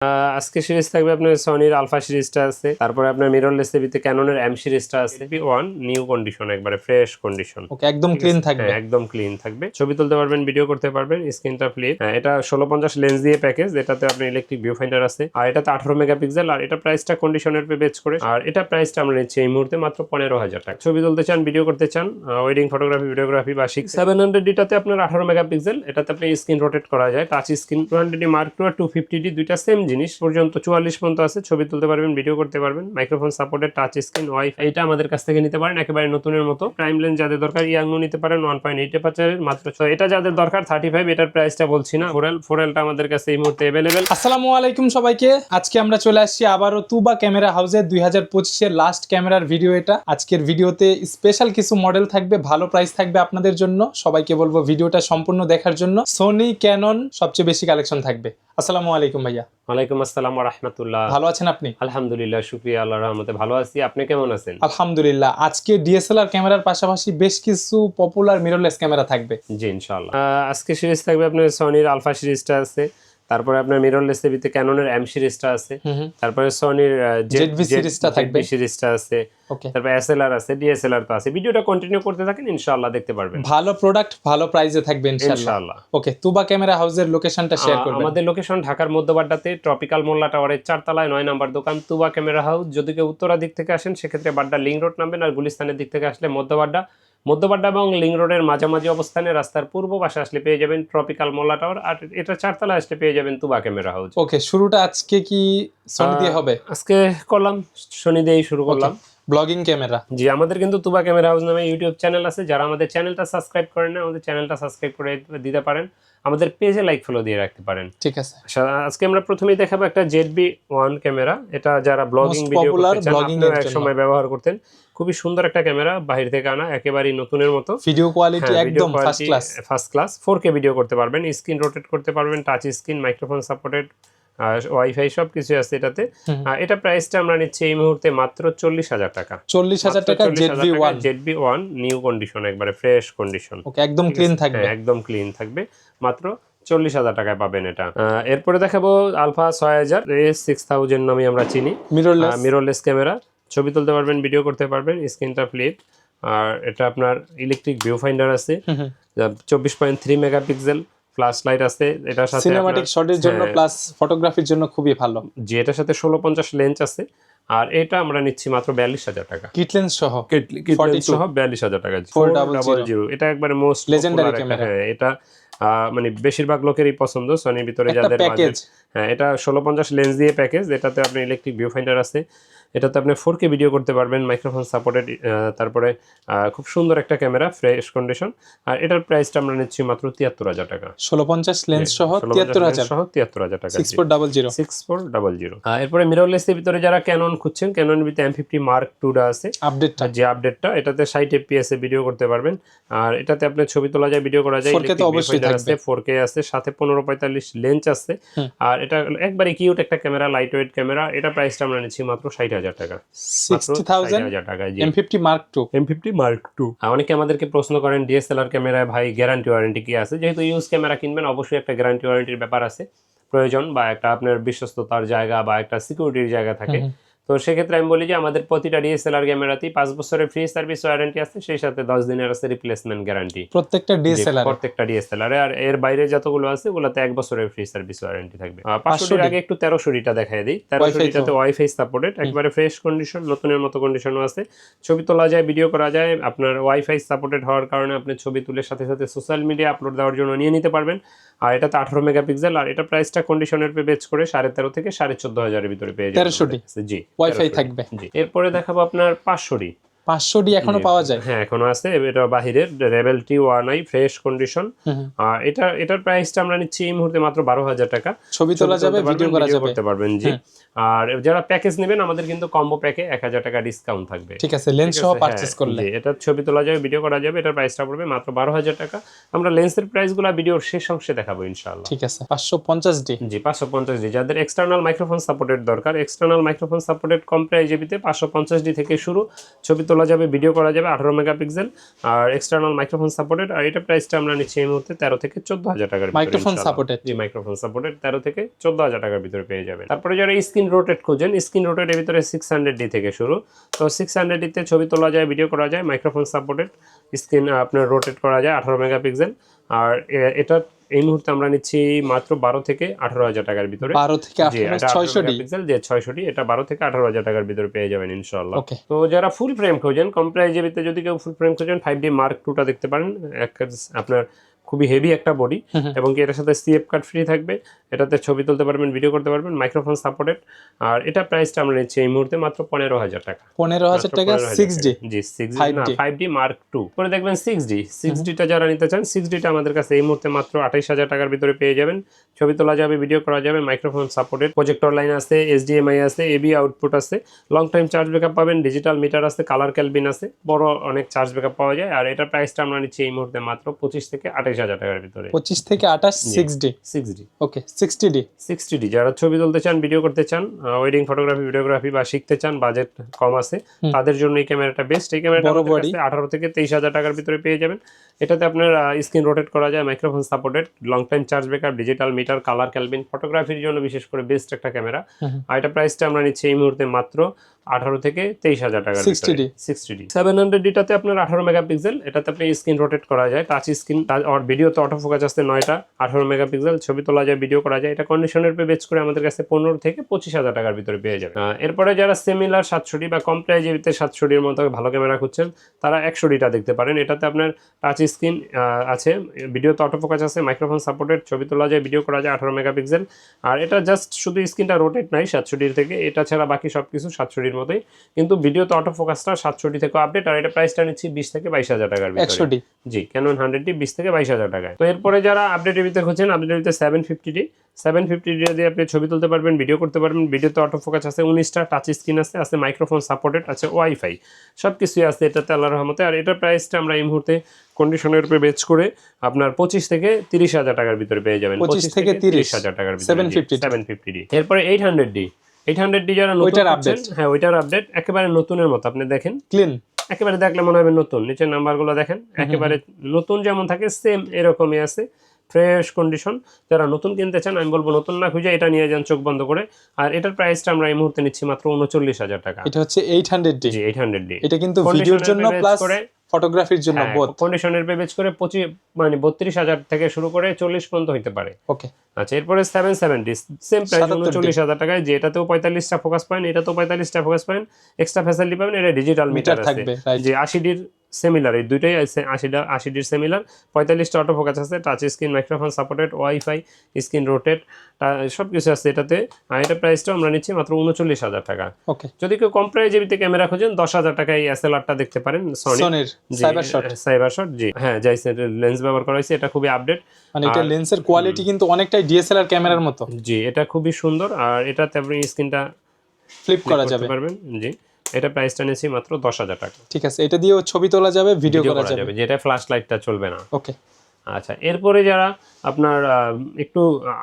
আজকে সিরিজ থাকবে আপনার সনির আলফা সিরিজটা আছে, তারপরে আপনার মিররলেস টিভিতে ক্যাননের এম সিরিজটা আছে। ওয়ান নিউ কন্ডিশন, একবারে ফ্রেশ কন্ডিশন। ওকে, একদম ক্লিন থাকবে। একদম ক্লিন থাকবে, ছবি তুলতে পারবেন, ভিডিও করতে পারবেন, স্ক্রিনটা ফ্লিপ। এটা 1650 লেন্স দিয়ে প্যাকেজ, এটাতে আপনার ইলেকট্রিক ভিউ ফাইন্ডার আছে, আর এটাতে 18 মেগাপিক্সেল, আর এটা প্রাইসটা কন্ডিশনের উপর বেচ করে, আর এটা প্রাইসটা আমরা নিচ্ছি এই মুহূর্তে মাত্র 15,000 টাকা। ছবি তুলতে চান, ভিডিও করতে চান, ওয়েডিং ফটোগ্রাফি, ভিডিওগ্রাফি বা 700D আপনার 18 মেগাপিক্সেল, এটাতে আপনি স্ক্রিন রোটেট করা যায়, touch screen. 200D Mark II আর 250D দুইটা সেম জিনিস, পর্যন্ত 44 পর্যন্ত আছে, ছবি তুলতে পারবেন, ভিডিও করতে পারবেন, microphone supported, touch screen, wifi. এটা আমাদের কাছ থেকে নিতে পারেন একেবারে নতুনের মতো। প্রাইম লেন্স যাদের দরকার ইয়াংও নিতে পারেন 1.8 এপারচারের মাত্র। এটা যাদের দরকার 35, এটার প্রাইসটা বলছি না। ফোরেলটা আমাদের কাছে এই মুহূর্তে अवेलेबल। আসসালামু আলাইকুম সবাইকে, আজকে আমরা চলে আসছি আবারও তুবা ক্যামেরা হাউসে 2025 এর লাস্ট ক্যামেরার ভিডিও এটা। আজকের ভিডিওতে স্পেশাল কিছু মডেল থাকবে, ভালো প্রাইস থাকবে আপনাদের জন্য। সবাইকে বলবো ভিডিওটা সম্পূর্ণ দেখার জন্য। সোনি, ক্যানন সবচেয়ে বেশি কালেকশন থাকবে। আসসালামু আলাইকুম ভাইয়া। ওয়ালাইকুম আসসালাম ওয়া রাহমাতুল্লাহ। ভালো আছেন আপনি? আলহামদুলিল্লাহ, শুকরিয়া, আল্লাহর রহমতে ভালো আছি। আপনি কেমন আছেন? আলহামদুলিল্লাহ। আজকে ডিএসএলআর ক্যামেরার পাশাপাশি বেশ কিছু পপুলার মিররলেস ক্যামেরা থাকবে। জি ইনশাআল্লাহ। আজকে সিরিজ থাকবে আপনার সনির আলফা সিরিজটা আছে, তারপরে আপনার মিররলেস টিভিতে ক্যাননের এম সিরিজটা আছে, তারপরে সনির জেডভি সিরিজটা থাকবে, সিরিজটা আছে, ওকে, তারপর এসএলআর আছে, ডিএসএলআর তো আছে। ভিডিওটা কন্টিনিউ করতে থাকেন, ইনশাআল্লাহ দেখতে পারবেন। ভালো প্রোডাক্ট ভালো প্রাইসে থাকবে ইনশাআল্লাহ। ওকে, তুবা ক্যামেরা হাউসের লোকেশনটা শেয়ার করবেন। আমাদের লোকেশন ঢাকার মধ্যবাড্ডাতে ট্রপিক্যাল মোল্লা টাওয়ারের 4 তলায় 9 নম্বর দোকান তুবা ক্যামেরা হাউস। যদি কেউ উত্তরা দিক থেকে আসেন সেক্ষেত্রে বাড্ডা লিংক রোড নামবেন, আর গুলিস্তানের দিক থেকে আসলে মধ্যবাড্ডা এবং লিংক রোডের মাঝামাঝি অবস্থানে রাস্তার পূর্ব পাশে আসলে পেয়ে যাবেন ট্রপিক্যাল মোল্লা টাওয়ার, আর এটা 4 তলায় আসলে পেয়ে যাবেন তুবা ক্যামেরা হাউস। ওকে, শুরুটা আজকে কি সোনি দিয়ে হবে? আজকে করলাম, শনি দিয়েই শুরু করলাম। ব্লগিং ক্যামেরা, জি, আমাদের কিন্তু তুবা ক্যামেরা হাউস নামে ইউটিউব চ্যানেল আছে। যারা আমাদের চ্যানেলটা সাবস্ক্রাইব করেন না, আমাদের চ্যানেলটা সাবস্ক্রাইব করে দিতে পারেন, আমাদের পেজে লাইক ফলো দিয়ে রাখতে পারেন। ঠিক আছে। আজকে আমরা প্রথমেই দেখাবো একটা ZV-1 ক্যামেরা। এটা যারা ব্লগিং ভিডিও করতে চান, আপনারা এক সময় ব্যবহার করতেন, খুবই সুন্দর একটা ক্যামেরা, বাইরে থেকে আনা, একেবারেই নতুনের মতো। ভিডিও কোয়ালিটি একদম ফার্স্ট ক্লাস। 4K ভিডিও করতে পারবেন, স্ক্রিন রোটেট করতে পারবেন, touch screen, microphone supported, wifi সবকিছু আছে এটাতে। এটা প্রাইসটা আমরা নিচ্ছি এই মুহূর্তে মাত্র 40,000 টাকা। 40,000 টাকা ZV-1 নিউ কন্ডিশন, একবারে ফ্রেশ কন্ডিশন। ওকে, একদম ক্লিন থাকবে। একদম ক্লিন থাকবে, মাত্র 40,000 টাকায় পাবেন এটা। এরপরে দেখাবো আলফা 6000 6000 নামে আমরা চিনি, মিররলেস ক্যামেরা। ছবি তুলতে পারবেন, ভিডিও করতে পারবেন, স্ক্রিনটা ফ্লিপ, আর এটা আপনার ইলেকট্রিক ভিউ ফাইন্ডার আছে, 24.3 মেগাপিক্সেল, ফ্ল্যাশ লাইট আছে, এটার সাথে সিনেমাটিক শটের জন্য প্লাস ফটোগ্রাফির জন্য খুবই ভালো। যে এটার সাথে 1650 লেন্স আছে, আর এটা আমরা নিচ্ছি মাত্র 42,000 টাকা। কিট লেন্স সহ 42,000 টাকা। 400, এটা একবারে মোস্ট লেজেন্ডারি ক্যামেরা। এটা মানে বেশিরভাগ লোকেরই পছন্দ সনির ভিতরে যাদের মাঝে। এটা 1650 লেন্স দিয়ে প্যাকেজ, এটাতে আপনি ইলেকট্রিক ভিউ ফাইন্ডার আছে, এটাতে আপনি 4K ভিডিও করতে পারবেন, মাইক্রোফোন সাপোর্টেড, তারপরে খুব সুন্দর একটা ক্যামেরা, ফ্রেশ কন্ডিশন, আর এটার প্রাইসটা আমরা নিচ্ছি মাত্র 73,000 টাকা। 1650 লেন্স সহ 73,000 টাকা। 6400। এরপরে মিররলেসের ভিতরে যারা ক্যানন খুঁজছেন, ক্যানন ভিতরে M50 Mark II আছে, আপডেটটা, এটাতে 60 fps এ ভিডিও করতে পারবেন, আর এটাতে আপনি ছবি তোলা যায়, ভিডিও করা যায়, 4K তো অবশ্যই থাকবে, 4K আছে, সাথে 1545 লেন্স আছে, আর এটা একবারে কিউট একটা ক্যামেরা, লাইট ওয়েট ক্যামেরা। এটা প্রাইসটা আমরা নিচ্ছি মাত্র 60,000 টাকা। 60,000 টাকা। M50 Mark II। অনেকে আমাদেরকে প্রশ্ন করেন ডিএসএলআর ক্যামেরায় ভাই গ্যারান্টি ওয়ারেন্টি কি আছে? যেহেতু ইউজ ক্যামেরা কিনবেন, অবশ্যই একটা গ্যারান্টি ওয়ারেন্টির ব্যাপার আছে, প্রয়োজন, বা একটা আপনার বিশ্বস্ততার জায়গা বা একটা সিকিউরিটির জায়গা থাকে। তো সেক্ষেত্রে আমি বলি যে আমাদের প্রতিটা ডিএসএলআর ক্যামেরাতেই 5 বছরের ফ্রি সার্ভিস ওয়ারেন্টি আছে, সেই সাথে 10 দিনের আছে রিপ্লেসমেন্ট গ্যারান্টি প্রত্যেকটা ডিএসএলআর। আর এর বাইরে যতগুলো আছে ওগুলোতে 1 বছরের ফ্রি সার্ভিস ওয়ারেন্টি থাকবে। 500 আগে একটু 1300টা দেখাই দিই। 1300টাতে ওয়াইফাই সাপোর্টেড, একবারে ফ্রেশ কন্ডিশন, নতুনের মতো কন্ডিশনও আছে, ছবি তোলা যায়, ভিডিও করা যায়। আপনার ওয়াইফাই সাপোর্টেড হওয়ার কারণে আপনি ছবি তুলে সাথে সাথে সোশ্যাল মিডিয়া আপলোড দেওয়ার জন্য নিয়ে নিতে পারবেন, আর এটাতে 18 মেগাপিক্সেল, আর এটা প্রাইসটা কন্ডিশনের পে বেচ করে 13.5 থেকে 14.5 এর ভিতরে পেয়ে যাবেন। 1300 জি, ওয়াইফাই থাকবে। এরপরে দেখাবো আপনার 500D এখনো পাওয়া যায়। হ্যাঁ, এখনো আছে, এটা বাহিরের রেবেল T1i ফ্রেশ কন্ডিশন। এটার প্রাইসটা আমরা নিচ্ছি এই মুহূর্তে মাত্র 12,000 টাকা। ছবি তোলা যাবে, ভিডিও করা যাবে, করতে পারবেন। জি, আর যারা প্যাকেজ নেবেন আমাদের কিন্তু কম্বো প্যাকে 1000 টাকা ডিসকাউন্ট থাকবে। ঠিক আছে, লেন্স সহ পারচেজ করলে এটা ছবি তোলা যাবে, ভিডিও করা যাবে, এটার প্রাইসটা পড়বে মাত্র 12,000 টাকা। আমরা লেন্সের প্রাইসগুলো ভিডিওর শেষ অংশে দেখাবো ইনশাআল্লাহ। ঠিক আছে। 550D, জি 550D। যাদের এক্সটার্নাল মাইক্রোফোন সাপোর্টেড দরকার, এক্সটার্নাল মাইক্রোফোন সাপোর্টেড কম প্রাইজে 550D থেকে শুরু, ছবি তোলা তোলা যাবে, ভিডিও করা যাবে, 18 মেগাপিক্সেল আর এক্সটার্নাল মাইক্রোফোন সাপোর্টেড। আর এটা প্রাইসটা আমরা নিচ্ছি এই মুহূর্তে 13 থেকে 14,000 টাকার ভিতরে। মাইক্রোফোন সাপোর্টেড, জি মাইক্রোফোন সাপোর্টেড 13 থেকে 14,000 টাকার ভিতরে পেয়ে যাবেন। তারপরে যারা স্ক্রিন রোটেট খোঁজেন, স্ক্রিন রোটেটের ভিতরে 600D থেকে শুরু। তো 600D তে ছবি তোলা যায়, ভিডিও করা যায়, মাইক্রোফোন সাপোর্টেড, স্ক্রিন আপনার রোটেট করা যায় 18 মেগাপিক্সেল। আর এটা এই মুহূর্তে আমরা নিচ্ছি মাত্র 12 থেকে 18,000 টাকার ভিতরে। 12 থেকে 18, 600D পিক্সেল যে 600D, এটা 12 থেকে 18,000 টাকার ভিতরে পেয়ে যাবেন ইনশাআল্লাহ। ওকে। তো যারা ফুল ফ্রেম খোঁজেন, কম প্রাইজের ভিতরে যদি কেউ ফুল ফ্রেম খোঁজেন, 5D Mark II টা দেখতে পারেন। আপনার খুবই হেভি একটা বডি এবং কি এটার সাথে সিএফ কার্ড ফ্রি থাকবে। এটাতে ছবি তুলতে পারবেন, ভিডিও করতে পারবেন, মাইক্রোফোন সাপোর্টেড। আর এটা প্রাইসটা আমরা নিচ্ছি এই মুহূর্তে মাত্র 15,000 টাকা। 15,000 টাকা 6D। জি 6D না, 5D Mark II। পরে দেখবেন 6D টা যারা নিতে চান, 6D টা আমাদের কাছে এই মুহূর্তে মাত্র 28,000 টাকার ভিতরে পেয়ে যাবেন। ছবি তোলা যাবে, ভিডিও করা যাবে, মাইক্রোফোন সাপোর্টেড, প্রজেক্টর লাইন আছে, HDMI আছে, এবি আউটপুট আছে, লং টাইম চার্জ ব্যাকআপ পাবেন, ডিজিটাল মিটার আছে, কালার ক্যালবিন আছে, বড় অনেক চার্জ ব্যাকআপ পাওয়া যায়। আর এটা প্রাইসটা আমরা নিচ্ছি এই মুহূর্তে মাত্র 25 থেকে 28,000 টাকার ভিতরে। 25 থেকে 28 6D। ওকে 60D যারা ছবি তুলতে চান, ভিডিও করতে চান, ওয়েডিং ফটোগ্রাফি, ভিডিওগ্রাফি বা শিখতে চান, বাজেট কম আছে, তাদের জন্য এই ক্যামেরাটা বেস্ট। এই ক্যামেরাটা 18 থেকে 23,000 টাকার ভিতরে পেয়ে যাবেন। এটাতে আপনার স্ক্রিন রোটেট করা যায়, microphone supported, long time charge backup, digital meter, colour kelvin, ফটোগ্রাফির জন্য বিশেষ করে বেস্ট একটা ক্যামেরা। আর এটা প্রাইসটা আমরা নিচ্ছি এই মুহূর্তে মাত্র 18 থেকে 23,000 টাকার ভিতরে। 60D 700D টাতে আপনার 18 মেগাপিক্সেল, এটাতে আপনি স্ক্রিন রোটেট করা যায়, টাচ স্ক্রিন, আর ভিডিওতে অটো ফোকাস আছে 9টা, 18 মেগাপিক্সেল, ছবি তোলা যায়, ভিডিও করা যায়। এটা কন্ডিশনের পে বেচ করে আমাদের কাছে 15 থেকে 25,000 টাকার ভিতরে পেয়ে যাবে। এরপরে যারা সিমিলার 700D বা কম প্রাইজের ভিতরে 700D এর মতো ভালো ক্যামেরা খুঁজছেন, তারা 100D টা দেখতে পারেন। এটাতে আপনার টাচ স্ক্রিন আছে, ভিডিওতে অটো ফোকাস আছে, মাইক্রোফোন সাপোর্টেড, ছবি তোলা যায়, ভিডিও করা যায়, 18 মেগাপিক্সেল। আর এটা জাস্ট শুধু স্ক্রিনটা রোটেট নাই 700D থেকে, এটা ছাড়া বাকি সবকিছু 700D এর মতোই, কিন্তু ভিডিওতে অটো ফোকাসটা 700D থেকে আপডেট। আর এটা প্রাইসটা নিচ্ছি 20 থেকে 22,000 টাকার ভিতরে। 100D জি ক্যানন 100D 20 থেকে 22,000 টাকায়। তো এরপরে যারা আপডেটের ভিতরে খুঁজছেন, আপডেটের ভিতরে 750D দিয়ে আপনি ছবি তুলতে পারবেন, ভিডিও করতে পারবেন। ভিডিওতে অটো ফোকাস আছে, 19টা টাচ স্ক্রিন আছে মাইক্রোফোন সাপোর্টেড, আছে ওয়াইফাই, সব কিছুই আছে এটাতে আল্লাহর রহমতে। আর এটার প্রাইসটা আমরা এই মুহূর্তে কন্ডিশনের উপরে বেচ করে আপনার 25 থেকে 30,000 টাকার ভিতরে পেয়ে যাবেন। 25 থেকে 30,000 টাকার ভিতরে 750D। এরপরে 800D যারা নতুন আপডেট, হ্যাঁ ওইটার আপডেট একেবারে নতুনের মতো। আপনি দেখেন ক্লিন, একেবারে দেখলে মনে হবে নতুন। নিচের নাম্বারগুলো দেখেন, একেবারে নতুন যেমন থাকে সেম এরকমই আছে, ফ্রেশ কন্ডিশন। যারা নতুন কিনতে চান, আমি বলবো নতুন না খুঁজে এটা নিয়ে যান চোখ বন্ধ করে। আর এটার প্রাইসটা আমরা এই মুহূর্তে নিচ্ছি মাত্র 39,000 টাকা। এটা হচ্ছে 800D। জি 800D। এটা কিন্তু ভিডিওর জন্য প্লাস ফটোগ্রাফির জন্য বোথ। কন্ডিশনের পেজ করে 25 মানে 32,000 থেকে শুরু করে 40 পর্যন্ত হইতে পারে। ওকে আচ্ছা এরপরে 770 সেম প্রাইস 39,000 টাকায়। যে এটাতেও 45টা ফোকাস পয়েন্ট, এটাতেও 45টা ফোকাস পয়েন্ট, এক্সট্রা ফ্যাসিলিটি পাবেন। এটা ডিজিটাল মিটার থাকবে, যে 80Dর সিমিলার, এই দুইটাই আছে 80Dর সিমিলার। 45টা অটো ফোকাস আছে, touch screen, microphone supported, wifi, screen rotate, সবকিছু আছে এটাতে। আর এটা প্রাইসটা আমরা নিচ্ছি মাত্র 39,000 টাকা। ওকে যদি কেউ কম প্রাইজের ভিতরে ক্যামেরা খোঁজেন, 10,000 টাকায় এসএলআরটা দেখতে পারেন, সনির সাইবার শট। জি হ্যাঁ, জাইসের লেন্স ব্যবহার করা হয়েছে, এটা খুবই আপডেট। মানে এটা লেন্সের কোয়ালিটি কিন্তু অনেকটাই ডিএসএলআর ক্যামেরার মতো। জি এটা খুবই সুন্দর। আর এটাতে আপনি স্ক্রিনটা ফ্লিপ করা যাবে পারবেন। জি এটা প্রাইসটা নিয়েছি মাত্র 10,000 টাকা। ঠিক আছে, এটা দিয়েও ছবি তোলা যাবে, ভিডিও করা যাবে, যেটা ফ্ল্যাশ লাইটটা চলবে না। ওকে আচ্ছা এরপরে যারা আপনার একটু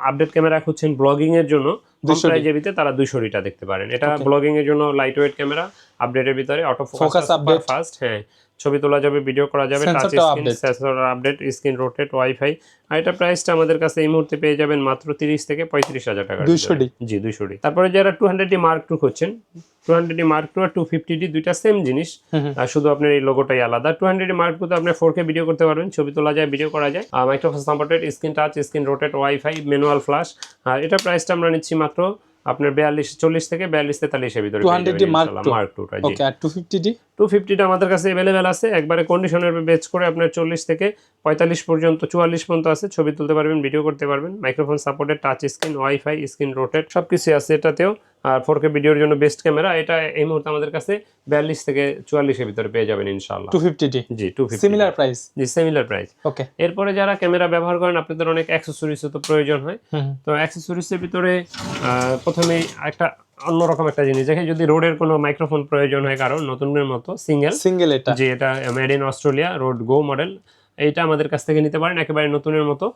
আপডেট ক্যামেরা খুঁজছেন ব্লগিং এর জন্য, 200 তারা 200D টা দেখতে পারেন। এটা ব্লগিং এর জন্য লাইট ওয়েট ক্যামেরা, আপডেটের ভিতরে অটো ফোকাস আপডেট ফাস্ট, হ্যাঁ ছবি তোলা যাবে, ভিডিও করা যাবে, touch screen, sensor update, screen rotate, wifi. আর এটা প্রাইসটা আমাদের কাছে এই মুহূর্তে পেয়ে যাবেন মাত্র 30 থেকে 35,000 টাকা। 200D। জি 200D। তারপরে যারা 200D Mark II খুঁজছেন, 200D Mark II আর 250D দুইটা সেম জিনিস, আর শুধু আপনার এই লোগোটাই আলাদা। 200D Mark II তে আপনি 4K ভিডিও করতে পারবেন, ছবি তোলা যায়, ভিডিও করা যায়, microphone supported, screen touch, screen rotate, wifi, manual flash. আর এটা প্রাইসটা আমরা নিচ্ছি মাত্র আপনার 40 থেকে 43-43 এর ভিতরে 200D Mark II টা। ওকে আর 250D 250 টা আমাদের কাছে अवेलेबल আছে, একবারে কন্ডিশনের বেচ করে আপনার 40 থেকে 45 পর্যন্ত 44 পর্যন্ত আছে, ছবি তুলতে পারবেন, ভিডিও করতে পারবেন, microphone supported, touch screen, wifi, screen rotate সবকিছু আছে এটাতেও। আর 4K ভিডিওর জন্য বেস্ট ক্যামেরা। এটা এই মুহূর্তে আমাদের কাছে 42 থেকে 44 এর ভিতরে পেয়ে যাবেন ইনশাআল্লাহ। 250D জি 250 সিমিলার প্রাইস। জি সিমিলার প্রাইস। ওকে এরপরে যারা ক্যামেরা ব্যবহার করেন, আপনাদের অনেক অ্যাকসেসরিজও তো প্রয়োজন হয়। তো অ্যাকসেসরিজের ভিতরে প্রথমেই একটা অন্যরকম একটা জিনিস দেখে, যদি রোডের কোনো মাইক্রোফোন প্রয়োজন হয় কারণ নতুনের মতো সিঙ্গেল এটা যে এটা made in Australia road go model, এইটা আমাদের কাছ থেকে নিতে পারেন একেবারে নতুনের মতো।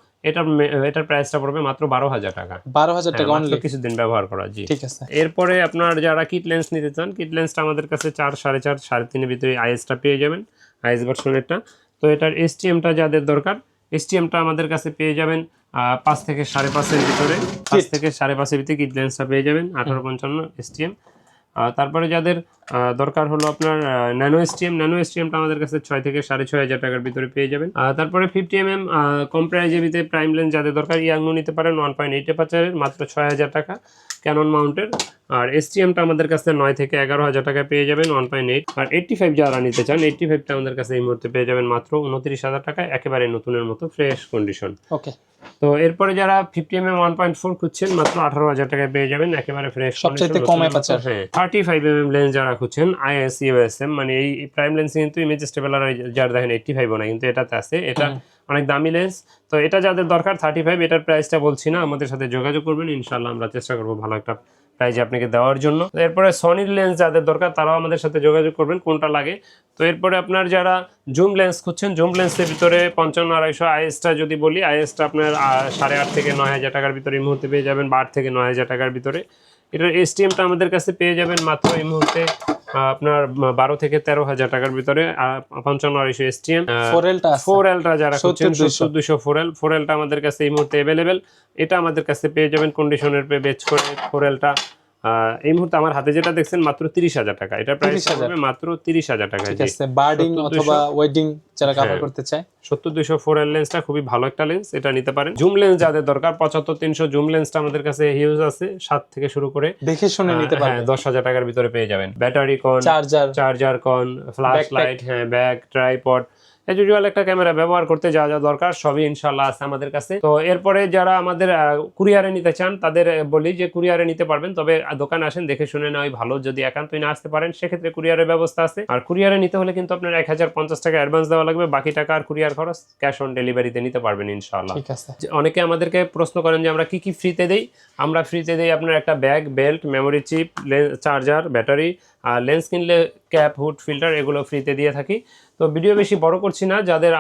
এটার প্রাইসটা পড়বে মাত্র 12,000 টাকা। 12,000 টাকা মাত্র অনলি, কিছুদিন ব্যবহার করা। জি ঠিক আছে। এরপরে আপনার যারা কিট লেন্স নিতে চান, কিট লেন্সটা আমাদের কাছে 4, 4.5, 3.5 ভিতরে আইএসটা পেয়ে যাবেন, আইএস ভার্সনেরটা। তো এটার এসটিএমটা যাদের দরকার, এসটিএমটা আমাদের কাছে পেয়ে যাবেন 5 থেকে 5.5 ভিতরে, 5 থেকে 5.5 ভিতরে কিট লেন্সটা পেয়ে যাবেন 1855 এসটিএম। তারপরে যাদের দরকার হলো আপনার ন্যানো এসটিএমটা আমাদের কাছে 6 থেকে 6.5 টাকার ভিতরে পেয়ে যাবেন। তারপরে 50mm কম প্রাইজের ভিতরে প্রাইম লেন্স যাদের দরকার, ইয়াংনো নিতে পারেন 1.8 অ্যাপারচারের, মাত্র 6,000 টাকা ক্যানন মাউন্টের। আর এসটিএমটা আমাদের কাছে 9 থেকে 11,000 টাকায় পেয়ে যাবেন 1.8। আর 85 যারা নিতে চান, 85টা আমাদের কাছে এই মুহূর্তে পেয়ে যাবেন মাত্র 29,000 টাকায়, একেবারে নতুনের মতো ফ্রেশ কন্ডিশন। ওকে। তো এরপরে যারা 50mm 1.4 খুঁজছেন, মাত্র 18,000 টাকায় পেয়ে যাবেন একেবারে ফ্রেশ। সবচেয়ে কম অ্যাপারচার। হ্যাঁ 35mm লেন্স যারা খুঁজছেন, আইএস ইউএসএম, মানে এই প্রাইম লেন্স কিন্তু ইমেজ স্টেবিলার যারা দেখেন 85 না, কিন্তু এটাতে আছে, এটা অনেক দামি লেন্স। তো এটা যাদের দরকার 35, এটার প্রাইসটা বলছি না, আমাদের সাথে যোগাযোগ করবেন, ইনশাআল্লাহ আমরা চেষ্টা করবো ভালো একটা প্রাইজে আপনাকে দেওয়ার জন্য। এরপরে সনির লেন্স যাদের দরকার তারাও আমাদের সাথে যোগাযোগ করবেন কোনটা লাগে। তো এরপরে আপনার যারা জুম লেন্স খুঁজছেন, জুম লেন্সের ভিতরে 55, 250 আইএসটা যদি বলি, আইএসটা আপনার 8.5 থেকে 9,000 টাকার ভিতরে এই মুহূর্তে পেয়ে যাবেন, 12 থেকে 9,000 টাকার ভিতরে। এটার এসটিএমটা আমাদের কাছে পেয়ে যাবেন মাত্র এই মুহূর্তে আপনার 12 থেকে 13,000 টাকার ভিতরে। 55, 250 এসটিএম। 4Lটা যারা খুঁজছেন, 70-200 4Lটা আমাদের কাছে এই মুহূর্তে অ্যাভেলেবেল। এটা আমাদের কাছে পেয়ে যাবেন কন্ডিশনের পে বেচ করে 4Lটা। এই মুহূর্তে আমার হাতে যেটা দেখছেন মাত্র 30,000 টাকা, এটা প্রাইস হবে মাত্র 30,000 টাকা। ঠিক আছে, বার্ডিং অথবা ওয়েডিং যারা কভার করতে চায়, 70-200 4L লেন্সটা খুবই ভালো একটা লেন্স, এটা নিতে পারেন। জুম লেন্স যাদের দরকার 75-300 জুম লেন্সটা আমাদের কাছে হিউজ আছে, 7 থেকে শুরু করে দেখে শুনে নিতে পারবেন। 10,000 টাকার ভিতরে পেয়ে যাবেন। ব্যাটারি কন, চার্জার কন, ফ্ল্যাশ লাইট, হ্যাঁ ব্যাগ, ট্রাইপড, ইউজুয়াল একটা ক্যামেরা ব্যবহার করতে যা যা দরকার সবই ইনশাআল্লাহ আছে আমাদের কাছে। তো এরপরে যারা আমাদের কুরিয়ারে নিতে চান তাদের বলি যে কুরিয়ারে নিতে পারবেন, তবে দোকানে আসেন, দেখে শুনে নেওয়াই ভালো। যদি একান্তই না আসতে পারেন সেক্ষেত্রে কুরিয়ারের ব্যবস্থা আছে। আর কুরিয়ারে নিতে হলে কিন্তু আপনার 1050 টাকা অ্যাডভান্স দেওয়া লাগবে, বাকি টাকা আর কুরিয়ার খরচ ক্যাশ অন ডেলিভারিতে নিতে পারবেন ইনশাআল্লাহ। ঠিক আছে। অনেকে আমাদেরকে প্রশ্ন করেন যে আমরা কি কি ফ্রিতে দেই। আমরা ফ্রিতে দেই আপনার একটা bag, belt, memory chip, charger, battery, আর লেন্স কিনলে ক্যাপ, হুড, ফিল্টার, এগুলো ফ্রিতে দিয়ে থাকি। তো ভিডিও বেশি বড় করছি না। যাদের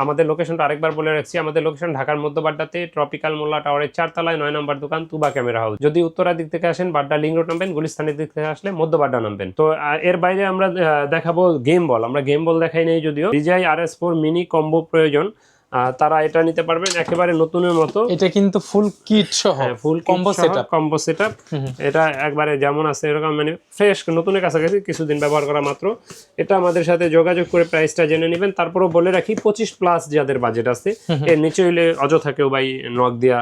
আমাদের লোকেশনটা আরেকবার বলে রাখছি, আমাদের লোকেশন ঢাকার মধ্য বাড্ডাতে ট্রপিক্যাল মোল্লা টাওয়ারের 4 তলায় 9 নম্বর দোকান, তুবা ক্যামেরা হাউস। যদি উত্তরা দিক থেকে আসেন বাড্ডা লিং রোড নামবেন, গুলিস্তানের দিক থেকে আসলে মধ্য বাড্ডা নামবেন। তো এর বাইরে আমরা দেখাবো গেম বল। আমরা গেম বল দেখাই নেই যদিও। DJI RS4 মিনি কম্বো প্রয়োজন, তারা এটা নিতে পারবেন একেবারে নতুনের মতো। এটা কিন্তু ফুল কিট সহ, ফুল কম্বো সেটআপ। এটা একবারে যেমন আছে এরকম, মানে ফ্রেশ নতুনের কাছাকাছি, কিছুদিন ব্যবহার করা মাত্র। এটা আমাদের সাথে যোগাযোগ করে প্রাইসটা জেনে নেবেন। তারপরও বলে রাখি 25+ যাদের বাজেট আছে, এর নিচে হইলে অযথা কেউ ভাই নক দিয়া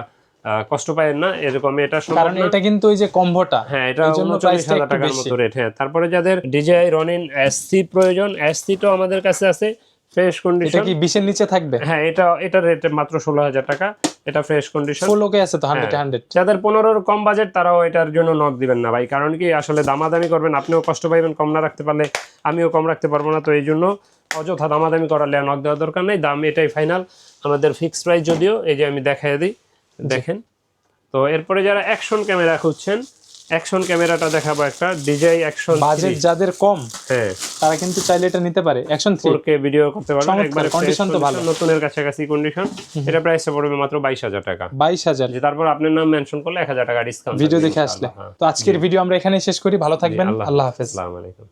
কষ্ট পায়েন না, এরকম এটা কারণ এটা কিন্তু ওই যে কম্বোটা, হ্যাঁ এটা 39,000 টাকার মতো রেট। হ্যাঁ তারপরে যাদের DJI Ronin SC প্রয়োজন, SC-টাও আমাদের কাছে আছে ফ্রেশ কন্ডিশন। এটা কি 20 এর নিচে থাকবে? হ্যাঁ এটা রেট মাত্র 16,000 টাকা, এটা ফ্রেশ কন্ডিশন। ফুল ওকে আছে তো 100 যাদের 15-র কম বাজেট তারাও এটার জন্য নক দিবেন না ভাই, কারণ কি আসলে দামাদামি করবেন, আপনিও কষ্ট পাইবেন, কম না রাখতে পারলে আমিও কম রাখতে পারবো না। তো এই জন্য অযথা দামাদামি করালে নক দেওয়ার দরকার নেই, দাম এটাই ফাইনাল আমাদের ফিক্সড প্রাইস। যদিও এই যে আমি দেখাই দিই, দেখেন। তো এরপরে যারা অ্যাকশন ক্যামেরা খুঁজছেন, অ্যাকশন ক্যামেরাটা দেখাবো একটা DJI অ্যাকশন। বাজেট যাদের কম, হ্যাঁ তারা কিন্তু চাইলে এটা নিতে পারে। অ্যাকশন 4K ভিডিও করতে পারবেন, একবারে কন্ডিশন তো ভালো, নতুনের কাছাকাছি কন্ডিশন। এটা প্রাইসটা পড়বে মাত্র 22,000 টাকা। 22,000। তারপর আপনার নাম মেনশন করলে 1,000 টাকা ডিসকাউন্ট ভিডিও দেখে আসলে। তো আজকের ভিডিও আমরা এখানেই শেষ করি। ভালো থাকবেন, আল্লাহ হাফেজ। আসসালামু আলাইকুম।